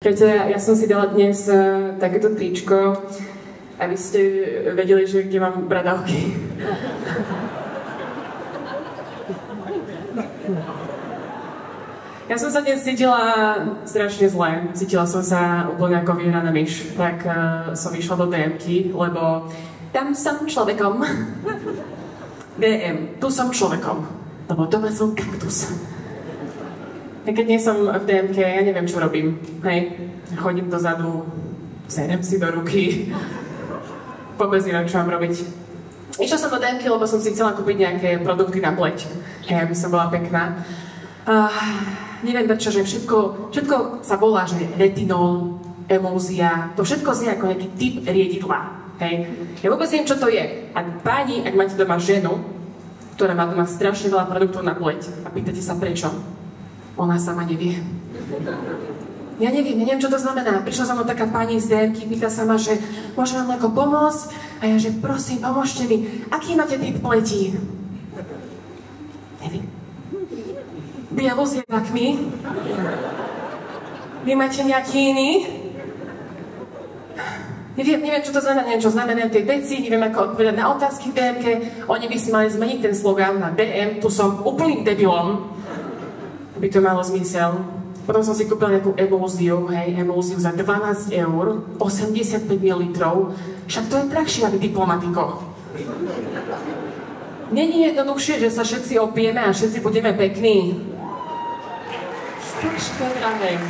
Keďže ja som si dala dnes takéto tričko, aby ste vedeli, že kde mám bradavky. Ja som sa dnes cítila strašne zle. Cítila som sa úplne ako vyhraná myš. Tak som išla do DM-ky, lebo tam som človekom. DM, tu som človekom. Lebo doma som kaktus. A keď nie som v DM-ke, ja neviem, čo robím. Hej, chodím dozadu, serem si do ruky. Vôbec neviem, čo mám robiť. Išla som do DM-ky, lebo som si chcela kúpiť nejaké produkty na pleť. Hej, aby som bola pekná. Neviem prečo, že všetko sa volá, že retinol, emulzia, to všetko znie ako nejaký typ riedidla. Hej. Ja vôbec neviem, čo to je. A páni, ak máte doma ženu, ktorá má doma strašne veľa produktov na pleť a pýtate sa prečo, ona sama nevie. Ja neviem, čo to znamená. Prišla za mnou taká pani z DM-ky, pýta sa ma, že môžem vám nejako pomôcť? A ja, že prosím, pomôžte mi. Aký máte typ pleti? Neviem. Bielu s jedakmi? Vy máte nejaký iný? Neviem, čo to znamená, neviem, čo znamená tie veci, neviem, ako odpovedať na otázky v DM-ke. Oni by si mali zmeniť ten slogán na DM, tu som úplným debilom. By to malo zmysel. Potom som si kúpila nejakú emulziu, emulziu za 12 eur, 85 ml. Však to je drahšie ako Diplomatiko. Není jednoduchšie, že sa všetci opijeme a všetci budeme pekní. Strašne drahé.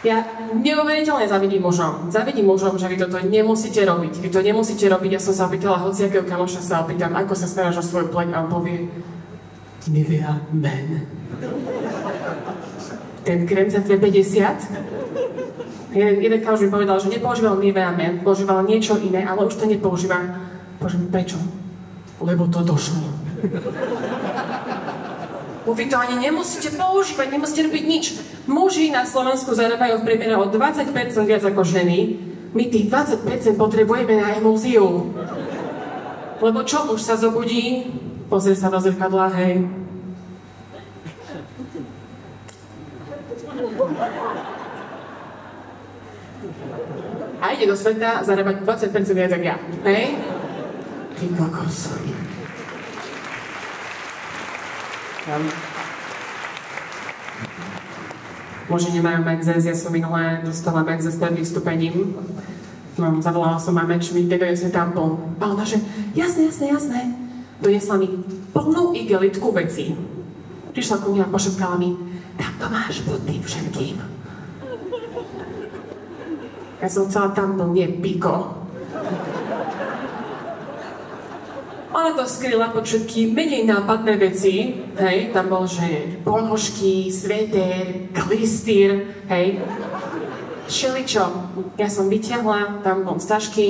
Ja neuveriteľne zavidím mužom. Zavidím mužom, že vy toto nemusíte robiť. Vy to nemusíte robiť. Ja som sa opýtala hociakého kamoša, sa opýtam, ako sa staráš o svoju pleť a on povie Nivea Men. Ten krém za 2,50. Jeden kamoš mi povedal, že nepoužíval Nivea Men, používal niečo iné, ale už to nepoužíva. Bože, prečo? Lebo to došlo. Vy to ani nemusíte používať, nemusíte robiť nič. Muži na Slovensku zarábajú v priemere o 20% viac ako ženy. My tých 20% potrebujeme na emulziu. Lebo čo, muž sa zobudí, pozrie sa do zrkadla, hej. A ide do sveta zarábať 20% viac ako ja, hej? Ty kokos. Muži nemajú menzes, ja som minulé dostala menzes pred vystúpením. Zavolala som mame, či mi donesne tampon. A ona, že jasné. Donesla mi plnú igelitku vecí. Prišla ku mne a pošepkala mi, tam to máš pod tým všetkým. Ja som chcela tampon, nie piko. Ona to skryla pod všetky menej nápadné veci, hej, tam bol, že ponožky, sveter, klistýr, hej, všeličo. Ja som vyťahla, tam bol z tašky,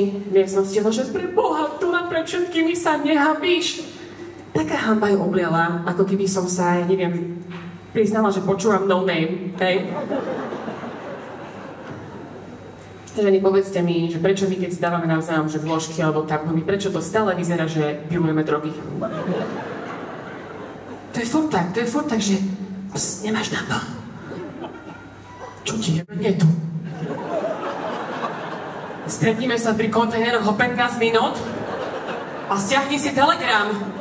som stihla, že pre Boha, tu nám pred všetkými sa nehabíš. Taká hamba ju obliala, ako keby som sa, ja neviem, priznala, že počúvam No Name, hej. Ženy, povedzte mi, že prečo my, keď si dávame navzájom, že vložky alebo tampony, prečo to stále vyzerá, že pilujeme drogy? To je furt tak, že nemáš tampon. Čo ti jebe, nie tu. Stretníme sa pri kontajneroch o 15 minút a stiahni si telegram.